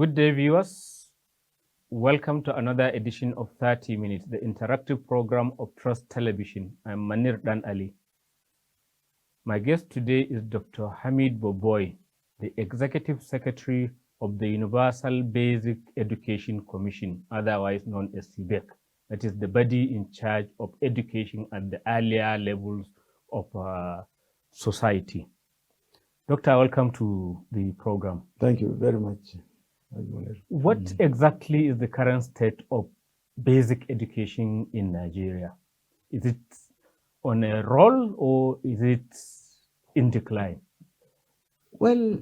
Good day, viewers. Welcome to another edition of 30 Minutes, the interactive program of Trust Television. I'm Manir Dan Ali. My guest today is Dr. Hamid Bobboi, the Executive Secretary of the Universal Basic Education Commission, otherwise known as CBEC. That is the body in charge of education at the earlier levels of society. Doctor, welcome to the program. Thank you very much. What exactly is the current state of basic education in Nigeria? Is it on a roll or is it in decline? Well,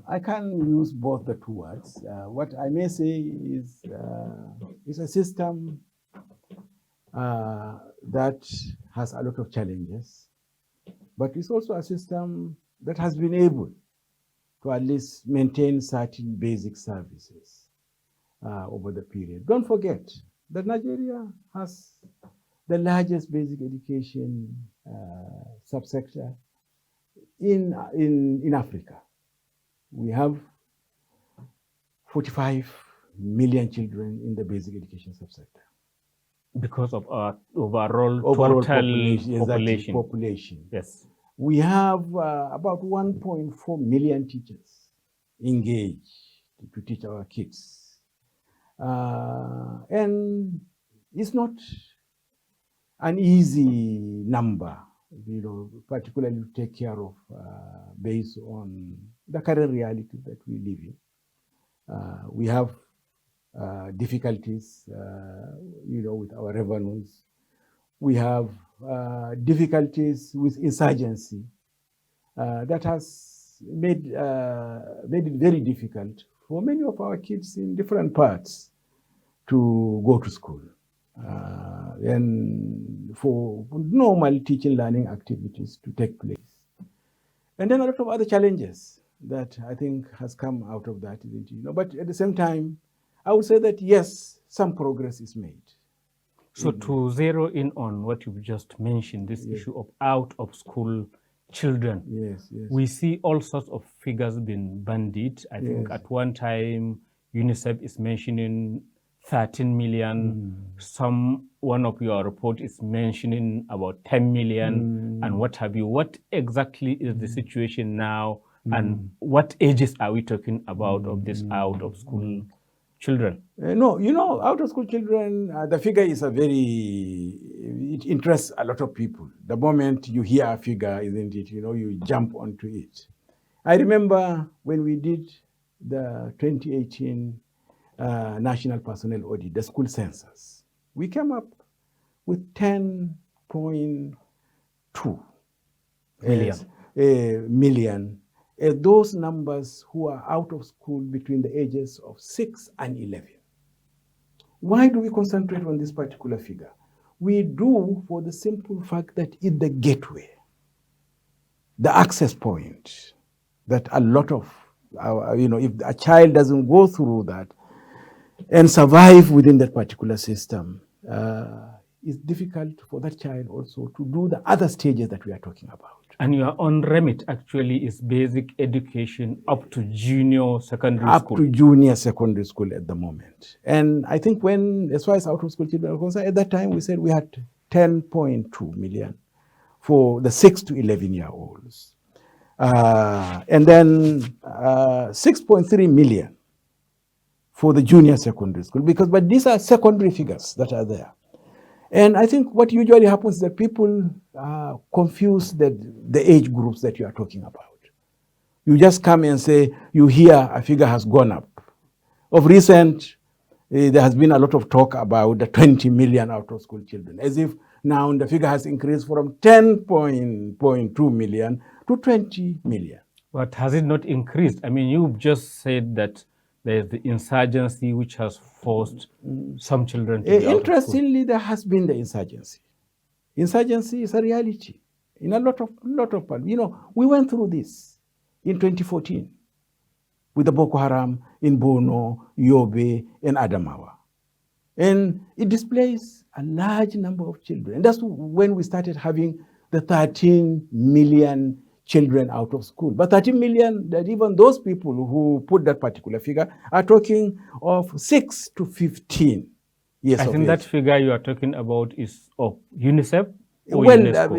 I can use both the two words. What I may say is it's a system that has a lot of challenges, but it's also a system that has been able to at least maintain certain basic services over the period. Don't forget that Nigeria has the largest basic education subsector in Africa. We have 45 million children in the basic education subsector. Because of our overall total population. Yes. We have about 1.4 million teachers engaged to teach our kids. And it's not an easy number, particularly to take care of based on the current reality that we live in. We have difficulties, with our revenues. We have difficulties with insurgency that has made it very difficult for many of our kids in different parts to go to school and for normal teaching learning activities to take place. And then a lot of other challenges that I think has come out of that, but at the same time, I would say that yes, some progress is made. So to zero in on what you've just mentioned, this issue of out-of-school children, we see all sorts of figures being bandied. I think at one time, UNICEF is mentioning 13 million. One of your report is mentioning about 10 million and what have you. What exactly is the situation now and what ages are we talking about of this out-of-school children? Out-of-school children, the figure is it interests a lot of people. The moment you hear a figure, isn't it, you jump onto it. I remember when we did the 2018 National Personnel Audit, the school census, we came up with 10.2 million. Those numbers who are out of school between the ages of 6 and 11. Why do we concentrate on this particular figure? We do for the simple fact that it's the gateway, the access point that a lot of if a child doesn't go through that and survive within that particular system, it's difficult for that child also to do the other stages that we are talking about. And your own remit actually is basic education up to junior secondary school. Up to junior secondary school at the moment. And I think as far as out-of-school children are concerned, at that time we said we had 10.2 million for the 6 to 11-year-olds. And then 6.3 million for the junior secondary school. But these are secondary figures that are there. And I think what usually happens is that people confuse the age groups that you are talking about. You just come and say, you hear a figure has gone up. Of recent, there has been a lot of talk about the 20 million out-of-school children, as if now the figure has increased from 10.2 million to 20 million. But has it not increased? I mean, you've just said that there's the insurgency which has forced some children to be Interestingly, there has been the insurgency. Insurgency is a reality in a lot of parts. We went through this in 2014 with the Boko Haram in Borno, Yobe, and Adamawa. And it displays a large number of children. And that's when we started having the 13 million children out of school. But 30 million, that even those people who put that particular figure are talking of 6 to 15 years I of think age. that figure you are talking about is of UNICEF or Well, UNESCO.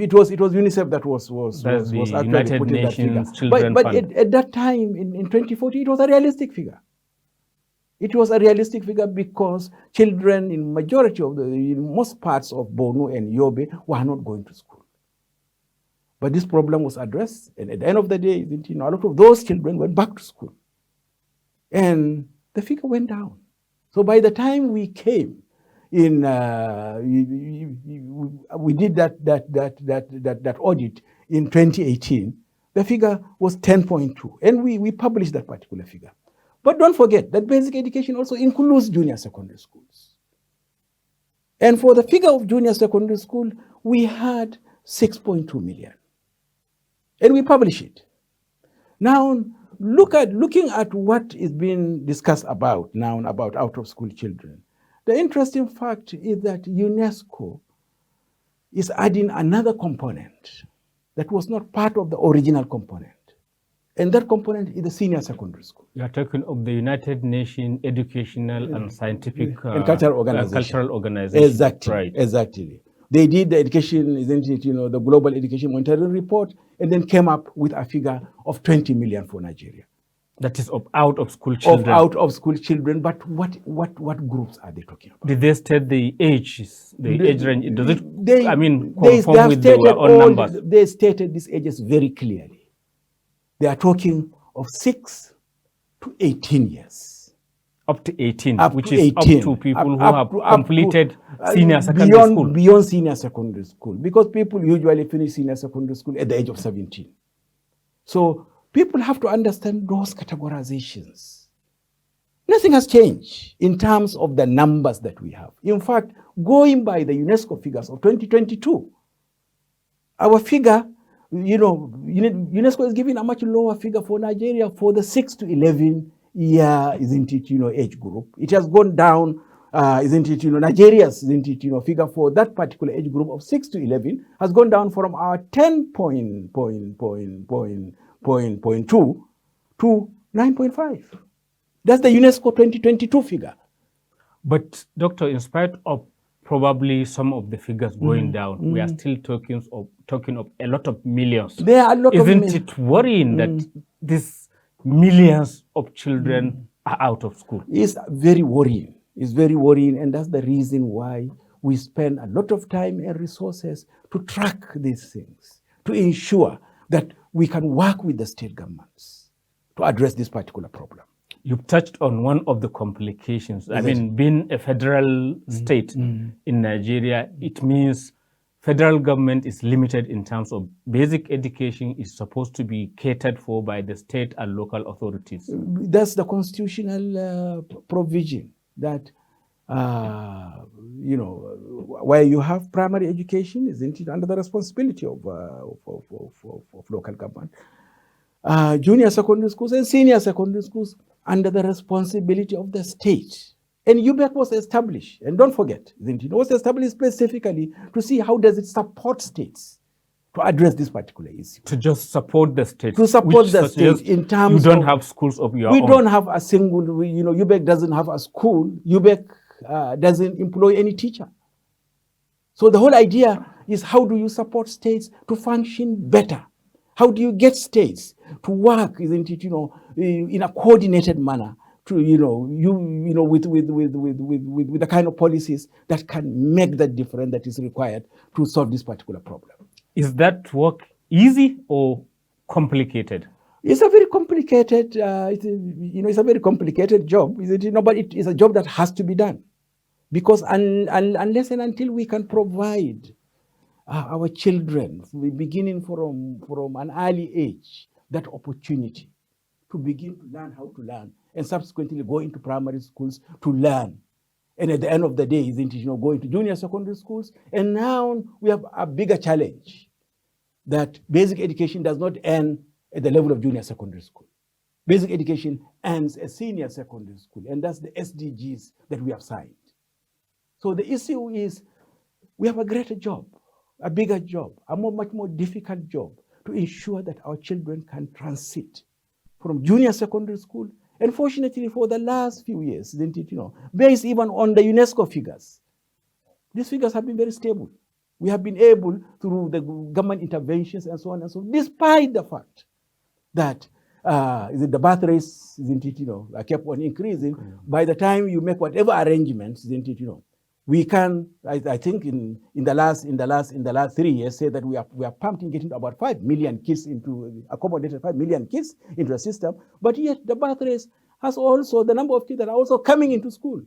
it was UNICEF that was That's the actually United putting that figure. Nations Children But Fund. at that time, in 2014, it was a realistic figure. It was a realistic figure because children in most parts of Borno and Yobe were not going to school. But this problem was addressed, and at the end of the day, a lot of those children went back to school. And the figure went down. So by the time we came in, we did that audit in 2018, the figure was 10.2, and we published that particular figure. But don't forget that basic education also includes junior secondary schools. And for the figure of junior secondary school, we had 6.2 million. And we publish it. Now, looking at what is being discussed about now about out-of-school children, the interesting fact is that UNESCO is adding another component that was not part of the original component. And that component is the senior secondary school. You are talking of the United Nations Educational and Scientific and Cultural Organization. Cultural Organization. Exactly. Right. Exactly. They did the education, isn't it, the Global Education Monitoring Report, and then came up with a figure of 20 million for Nigeria. That is of out-of-school children. Of out-of-school children, but what groups are they talking about? Did they state the ages, age range? Does it, conform with their own numbers? They stated these ages very clearly. They are talking of 6 to 18 years. Up to 18, which to is 18. up to people who have completed senior secondary school. Beyond senior secondary school, because people usually finish senior secondary school at the age of 17. So people have to understand those categorizations. Nothing has changed in terms of the numbers that we have. In fact, going by the UNESCO figures of 2022, our figure, UNESCO is giving a much lower figure for Nigeria for the 6 to 11 year, age group. It has gone down, Nigeria's, figure for that particular age group of 6 to 11 has gone down from our 10.2 to 9.5. That's the UNESCO 2022 figure. But, Doctor, in spite of probably some of the figures going down, we are still talking of a lot of millions. There are a lot Isn't it worrying that these millions of children are out of school? It's very worrying. It's very worrying, and that's the reason why we spend a lot of time and resources to track these things, to ensure that we can work with the state governments to address this particular problem. You've touched on one of the complications. Being a federal state in Nigeria, it means federal government is limited in terms of basic education is supposed to be catered for by the state and local authorities. That's the constitutional provision that, where you have primary education, isn't it under the responsibility of local government? Junior secondary schools and senior secondary schools under the responsibility of the state. And UBEC was established, and don't forget, it was established specifically to see how does it support states to address this particular issue. To just support the state. To support the state in terms you don't have schools of your own. We don't have a single, UBEC doesn't have a school. UBEC doesn't employ any teacher. So the whole idea is how do you support states to function better? How do you get states to work, isn't it, in a coordinated manner to, with the kind of policies that can make that difference that is required to solve this particular problem. Is that work easy or complicated? It's a very complicated, it's a very complicated job, isn't it? But it is a job that has to be done, because unless and until we can provide our children, beginning from an early age, that opportunity to begin to learn how to learn, and subsequently go into primary schools to learn. And at the end of the day, isn't it, go into junior secondary schools. And now we have a bigger challenge, that basic education does not end at the level of junior secondary school. Basic education ends at senior secondary school, and that's the SDGs that we have signed. So the issue is we have a greater job, a bigger job, a much more difficult job to ensure that our children can transit from junior secondary school. And fortunately, for the last few years, isn't it, based even on the UNESCO figures, these figures have been very stable. We have been able, through the government interventions and so on and so on, despite the fact that the birth rates, isn't it, kept on increasing. By the time you make whatever arrangements, isn't it, we can, I think in the last 3 years, say that we are pumping, getting about 5 million kids into, accommodated 5 million kids into the system, but yet the birth rate has also, the number of kids that are also coming into school.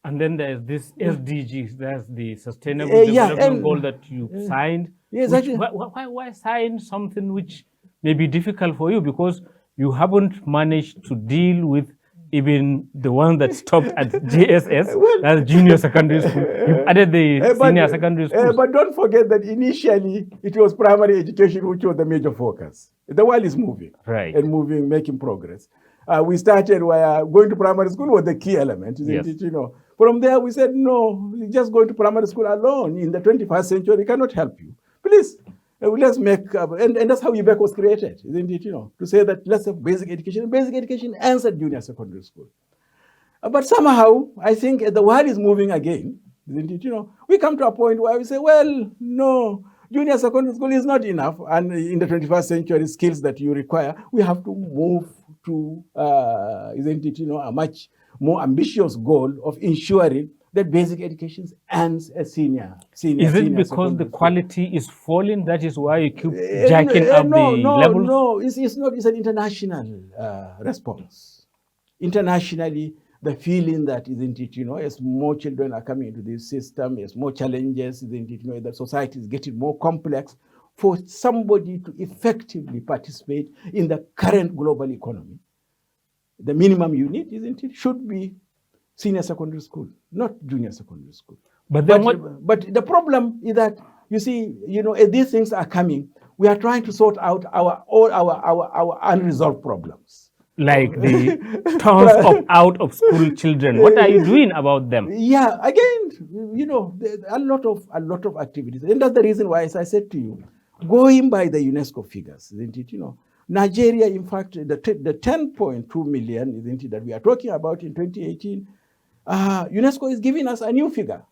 And then there's this SDGs, that's the Sustainable Development Goal that you signed. Yes, exactly. Why sign something which may be difficult for you? Because you haven't managed to deal with even the one that stopped at JSS, that's junior secondary school. You've added the senior secondary school. But don't forget that initially it was primary education which was the major focus. The world is moving, right, and moving, making progress. We started where going to primary school was the key element, isn't it? From there we said, no, just going to primary school alone in the 21st century cannot help you. Please, let's make, and that's how UBEC was created, isn't it? To say that let's have basic education. Basic education ends at junior secondary school. But somehow, I think the world is moving again, isn't it? We come to a point where we say, well, no, junior secondary school is not enough. And in the 21st century, skills that you require, we have to move to, isn't it, a much more ambitious goal of ensuring that basic education ends at senior. Is it because the quality is falling? That is why you keep jacking up the levels? No, it's not. It's an international response. Internationally, the feeling that, isn't it, as more children are coming into this system, as more challenges, isn't it, the society is getting more complex, for somebody to effectively participate in the current global economy, the minimum you need, isn't it, should be senior secondary school, not junior secondary school. But the problem is that, you see, as these things are coming, we are trying to sort out all our unresolved problems. Like the tons of out of school children. What are you doing about them? Yeah, again, a lot of activities. And that's the reason why, as I said to you, going by the UNESCO figures, isn't it, Nigeria, in fact, the 10.2 million, isn't it, that we are talking about in 2018, UNESCO is giving us a new figure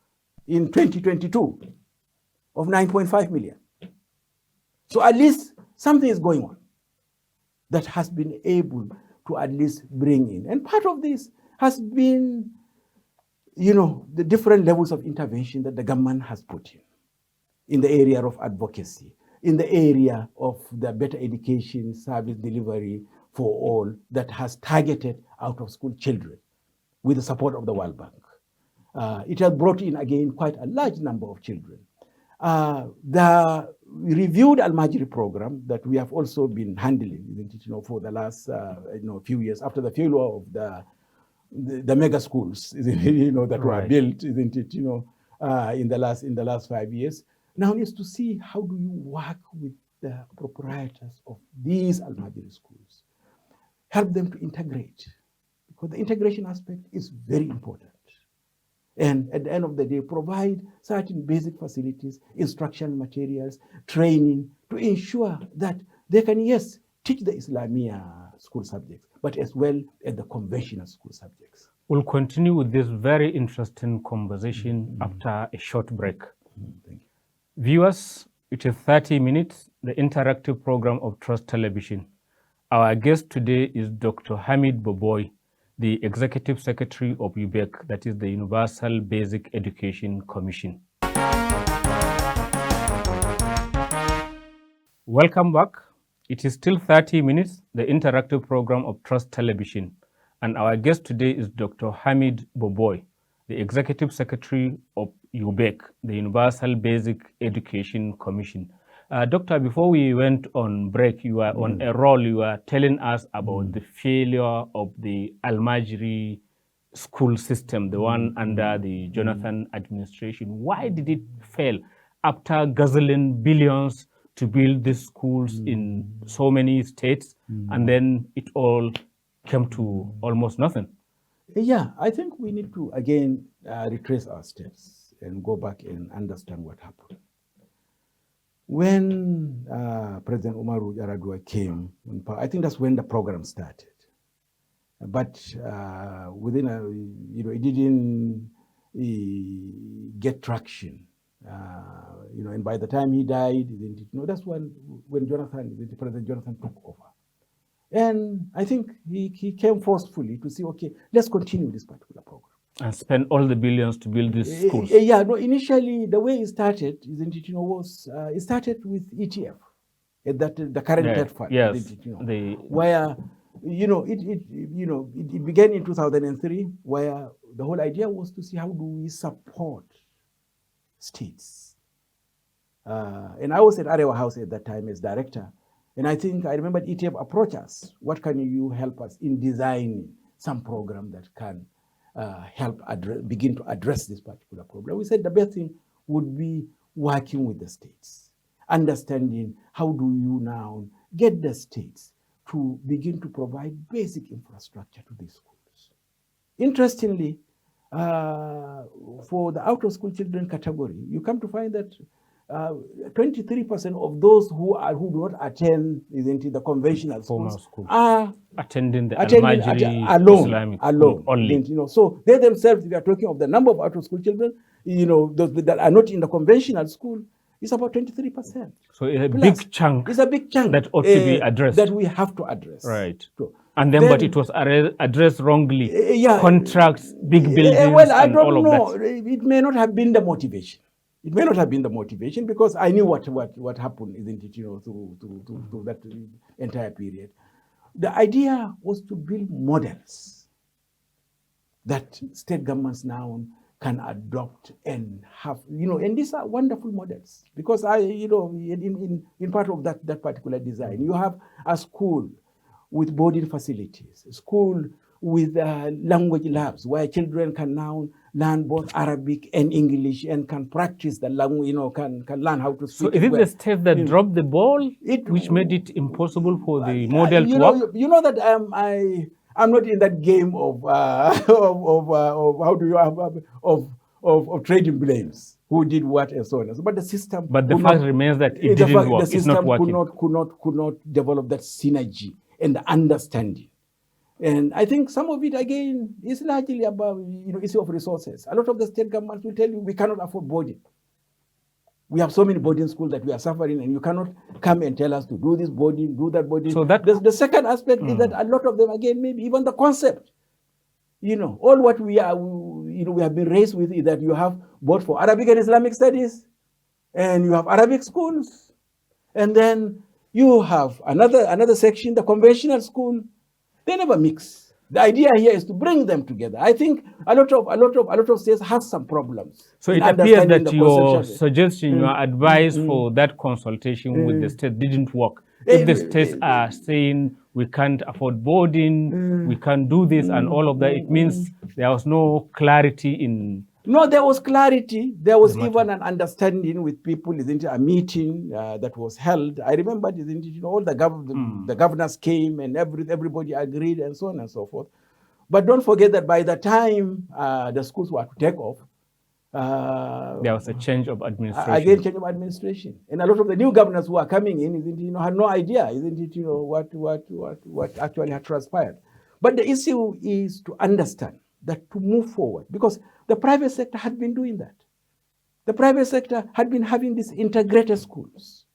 in 2022 of 9.5 million. So at least something is going on that has been able to at least bring in. And part of this has been, the different levels of intervention that the government has put in the area of advocacy, in the area of the better education service delivery for all that has targeted out-of-school children with the support of the World Bank. It has brought in, again, quite a large number of children. The reviewed Al-Majri program that we have also been handling, for the last few years after the failure of the mega schools, that were built, in the last 5 years. Now needs to see how do you work with the proprietors of these Al-Majri schools, help them to integrate, because the integration aspect is very important. And at the end of the day, provide certain basic facilities, instructional materials, training, to ensure that they can, yes, teach the Islamia school subjects, but as well as the conventional school subjects. We'll continue with this very interesting conversation after a short break. Thank you. Viewers, it is 30 minutes, the interactive program of Trust Television. Our guest today is Dr. Hamid Bobboi, the Executive Secretary of UBEC, that is the Universal Basic Education Commission. Welcome back. It is still 30 minutes, the interactive program of Trust Television. And our guest today is Dr. Hamid Bobboi, the Executive Secretary of UBEC, the Universal Basic Education Commission. Doctor, before we went on break, you were on a roll. You were telling us about the failure of the Al-Majri school system, the one under the Jonathan administration. Why did it fail after guzzling billions to build these schools in so many states, and then it all came to almost nothing? Yeah, I think we need to, again, retrace our steps and go back and understand what happened. when President Umaru Yar'Adua came, I think that's when the program started. But within it didn't get traction. And by the time he died, that's when President Jonathan took over. And I think he came forcefully to say, okay, let's continue this particular program. And spend all the billions to build these schools. Yeah, no, initially the way it started, was it started with ETF, the current debt fund. Yes, where it began in 2003, where the whole idea was to see how do we support states. And I was at Arewa House at that time as director. And I remember ETF approached us. What can you help us in designing some program that can help begin to address this particular problem? We said the best thing would be working with the states, understanding how do you now get the states to begin to provide basic infrastructure to these schools. Interestingly, for the out-of-school children category, you come to find that 23% of those who do not attend the conventional schools are attending the Almajiri Islamic alone only. So they themselves, we are talking of the number of out-of-school children, those that are not in the conventional school, is about 23%. So it's a big chunk. It's a big chunk that ought to be addressed. That we have to address. Right. So, and then, but it was addressed wrongly. Contracts, big buildings, well, I don't all know. of that. It may not have been the motivation. It may not have been the motivation because I knew what happened, isn't it? Through that entire period. The idea was to build models that state governments now can adopt and have, and these are wonderful models because in part of that particular design, you have a school with boarding facilities, a school with language labs where children can now learn both Arabic and English and can practice the language, can learn how to speak. So is it the state that dropped the ball, which made it impossible for the model to work? You know that I'm not in that game of how do you have of trading blames. Who did what and so on. But the system. But the fact remains that it didn't work. It's not working. Could not develop that synergy and the understanding. And I think some of it again is largely about issue of resources. A lot of the state governments will tell you we cannot afford boarding. We have so many boarding schools that we are suffering, and you cannot come and tell us to do this boarding, do that boarding. So that the second aspect is that a lot of them again, maybe even the concept. All what we are, we have been raised with is that you have both for Arabic and Islamic studies, and you have Arabic schools, and then you have another section, the conventional school. They never mix. The idea here is to bring them together. I think a lot of states have some problems. So it appears that your suggestion, your advice for that consultation with the state didn't work. If the states are saying we can't afford boarding, we can't do this and all of that, it means there was no clarity in... No, there was clarity. There was even an understanding with people. Isn't it? A meeting that was held. I remember, isn't it? All the governors came and everybody agreed and so on and so forth. But don't forget that by the time the schools were to take off, there was a change of administration. Again, change of administration, and a lot of the new governors who are coming in, isn't it? Had no idea, isn't it? What actually had transpired. But the issue is to understand that to move forward, because the private sector had been doing that. The private sector had been having these integrated schools.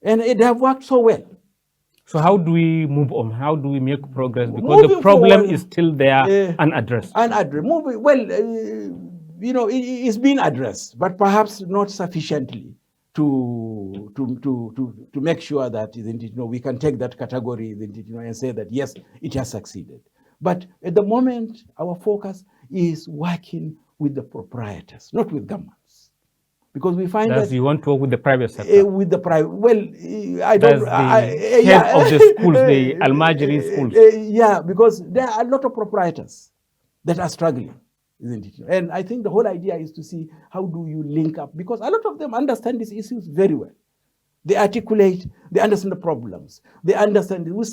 And they have worked so well. So how do we move on? How do we make progress? Because the problem is still there, unaddressed. It's been addressed, but perhaps not sufficiently to make sure that we can take that category and say that yes, it has succeeded. But at the moment, our focus is working with the proprietors, not with governments, because we find that you want to work with the private sector. With the private, I don't. Head of the schools, the Almajiri schools. Because there are a lot of proprietors that are struggling, isn't it? And I think the whole idea is to see how do you link up, because a lot of them understand these issues very well. They articulate, they understand the problems, they understand it with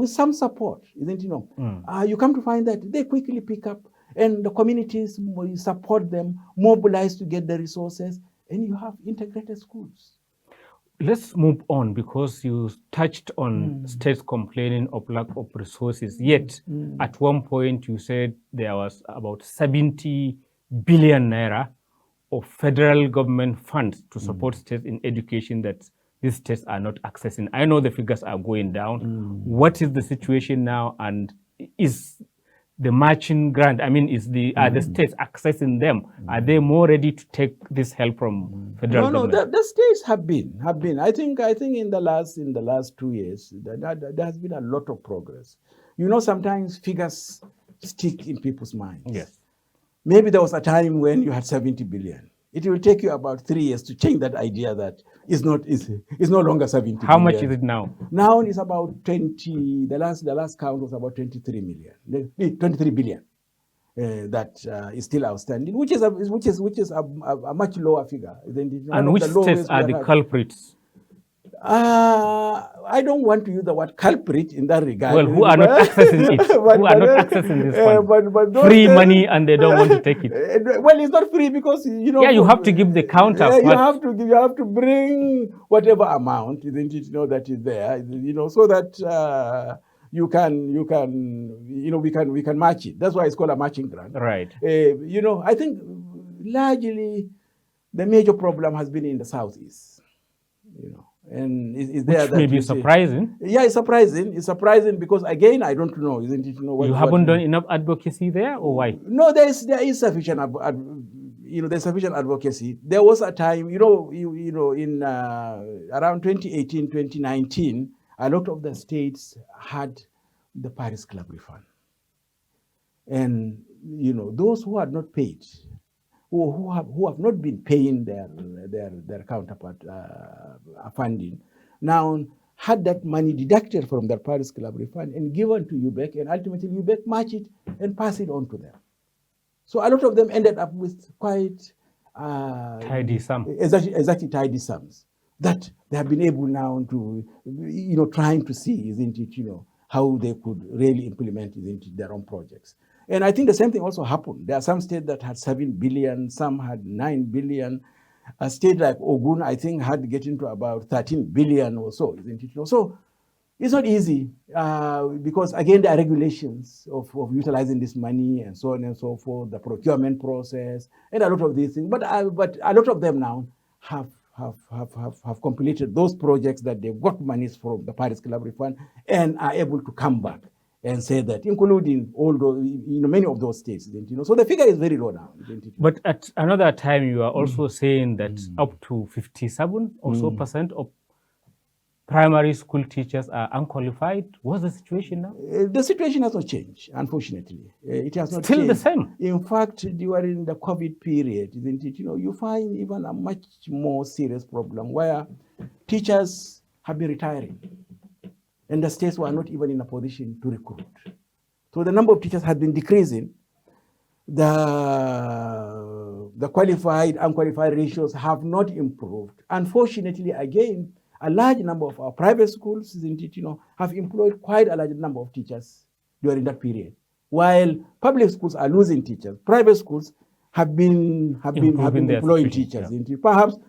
some support, isn't it? You come to find that they quickly pick up, and the communities support them, mobilize to get the resources, and you have integrated schools. Let's move on, because you touched on states complaining of lack of resources. Yet, at one point, you said there was about 70 billion naira of federal government funds to support states in education that these states are not accessing. I know the figures are going down. What is the situation now, and is the matching grant, I mean, are the states accessing them? Are they more ready to take this help from federal government? The states have been. I think in the last 2 years, there has been a lot of progress. You know, sometimes figures stick in people's minds. Yes. Maybe there was a time when you had 70 billion. It will take you about 3 years to change that idea that it's no longer 70 How billion. much is it now? Now it's about 20. The last count was about 23 billion. That is still outstanding, which is a much lower figure. And which states are the culprits? I don't want to use the word culprit in that regard. Well, who are not accessing it? Who are not accessing this fund? But Free money, and they don't want to take it. Well, it's not free, because Yeah, you have to give the counter. You have to bring whatever amount, isn't it? That is there. So that we can match it. That's why it's called a matching grant. Right. I think largely the major problem has been in the southeast. And is there Which may be surprising. Yeah, it's surprising. It's surprising because, again, I don't know, isn't it? You haven't done enough advocacy there, or why? No, there is sufficient. There's sufficient advocacy. There was a time, in around 2018, 2019, a lot of the states had the Paris Club refund, and those who had not paid, who have not been paying their counterpart funding, now had that money deducted from their Paris Club refund and given to UBEC, and ultimately UBEC match it and pass it on to them. So a lot of them ended up with quite tidy sums. Exactly tidy sums that they have been able now to, trying to see, isn't it, how they could really implement, isn't it, their own projects. And I think the same thing also happened. There are some states that had 7 billion, some had 9 billion. A state like Ogun, I think, had getting to about 13 billion or so, isn't it? So it's not easy because, again, there are regulations of utilizing this money and so on and so forth, the procurement process, and a lot of these things. But a lot of them now have completed those projects that they've got monies from the Paris Club refund and are able to come back and say that, including all those, many of those states, so the figure is very low now. But at another time, you are also saying that up to 57 or so percent of primary school teachers are unqualified. What's the situation now? The situation has not changed, unfortunately. It has not Still changed. the same. In fact, during the COVID period, isn't it? You find even a much more serious problem where teachers have been retiring, and the states were not even in a position to recruit. So the number of teachers has been decreasing. The qualified, unqualified ratios have not improved. Unfortunately, again, a large number of our private schools, isn't it, have employed quite a large number of teachers during that period. While public schools are losing teachers, private schools have been employing teachers, isn't it? Perhaps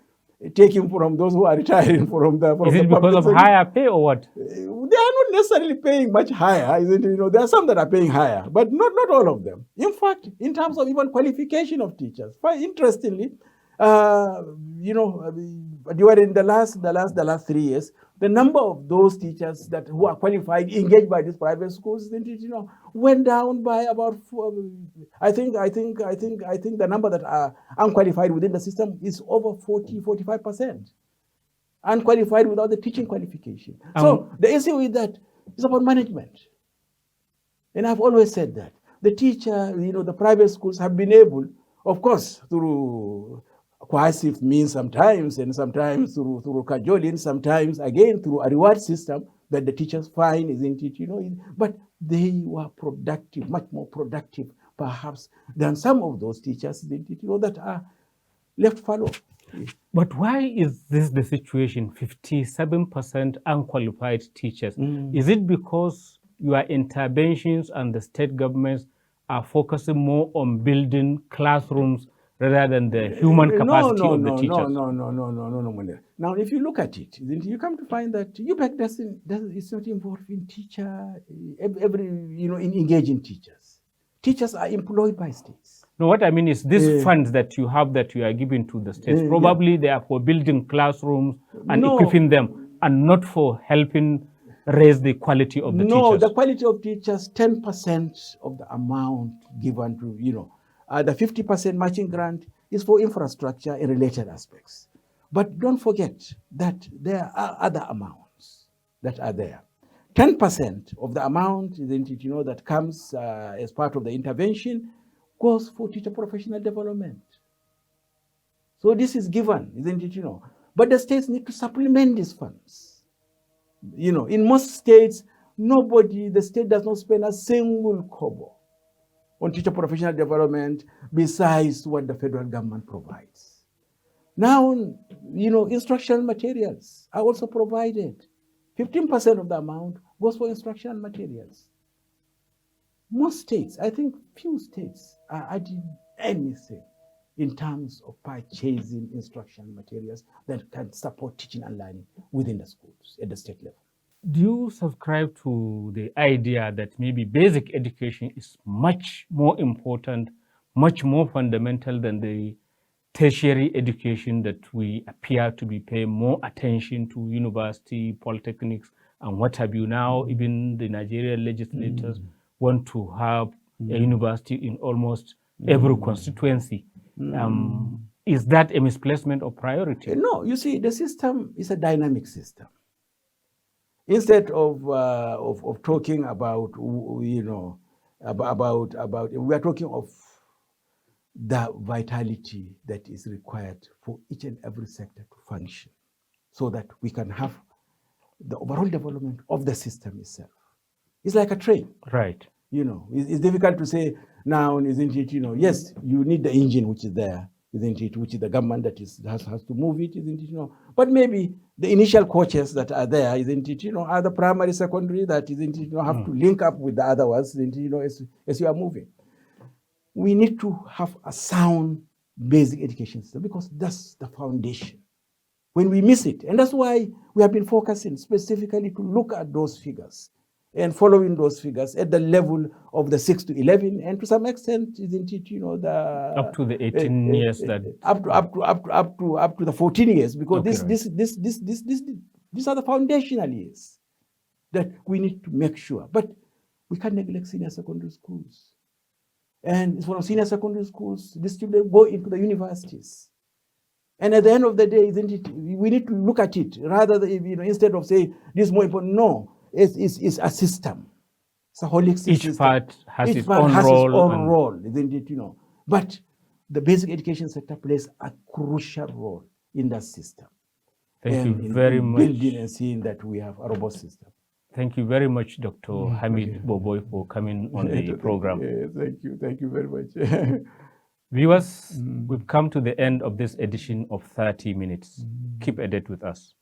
taking from those who are retiring from the. Is it because of higher pay or what? They are not necessarily paying much higher, isn't it? There are some that are paying higher, but not all of them. In fact, in terms of even qualification of teachers, quite interestingly, during the last 3 years, the number of those teachers who are qualified, engaged by these private schools, went down by about. I think the number that are unqualified within the system is over 45%. Unqualified without the teaching qualification. So the issue with that is about management. And I've always said that the teacher, the private schools have been able, of course, through coercive means sometimes, and sometimes through cajoling, sometimes again through a reward system that the teachers find, isn't it? But they were productive, much more productive, perhaps, than some of those teachers, isn't it? That are left fallow. But why is this the situation? 57% unqualified teachers. Is it because your interventions and the state governments are focusing more on building classrooms rather than the human capacity of the teachers. No, Munir. Now, if you look at it, then you come to find that UPEC it's not involved in engaging teachers. Teachers are employed by states. No, what I mean is these funds that you have that you are giving to the states, probably they are for building classrooms and equipping them, and not for helping raise the quality of the teachers. No, the quality of teachers, 10% of the amount given to, the 50% matching grant is for infrastructure and related aspects. But don't forget that there are other amounts that are there. 10% of the amount, that comes as part of the intervention goes for teacher professional development. So this is given, isn't it, But the states need to supplement these funds. In most states, the state does not spend a single kobo on teacher professional development besides what the federal government provides. Now, instructional materials are also provided. 15% of the amount goes for instructional materials. Most states, I think few states are adding anything in terms of purchasing instructional materials that can support teaching and learning within the schools at the state level. Do you subscribe to the idea that maybe basic education is much more important, much more fundamental than the tertiary education that we appear to be paying more attention to, university, polytechnics, and what have you now? Even the Nigerian legislators want to have a university in almost every constituency. Is that a misplacement of priority? No, you see, the system is a dynamic system. Instead of talking about, we are talking of the vitality that is required for each and every sector to function so that we can have the overall development of the system itself. It's like a train. Right. It's difficult to say now, isn't it, yes, you need the engine which is there, isn't it, which is the government that has to move it, isn't it, but maybe the initial coaches that are there, isn't it, are the primary, secondary that, isn't it, have to link up with the other ones, isn't it, as you are moving. We need to have a sound basic education system because that's the foundation. When we miss it, and that's why we have been focusing specifically to look at those figures and following those figures at the level of the 6 to 11, and to some extent, isn't it, the up to the 18 years that up to the 14 years, because these are the foundational years that we need to make sure. But we can't neglect senior secondary schools, and from senior secondary schools, these children go into the universities. And at the end of the day, isn't it, we need to look at it rather than, instead of saying this is more important. No. It's a system. It's a holistic system. Each part has its own role, isn't it? But the basic education sector plays a crucial role in that system. Thank you very much. Building and seeing that we have a robust system. Thank you very much, Dr. Hamid Bobboi, for coming on the program. Thank you very much. Viewers, we've come to the end of this edition of 30 Minutes. Keep a date with us.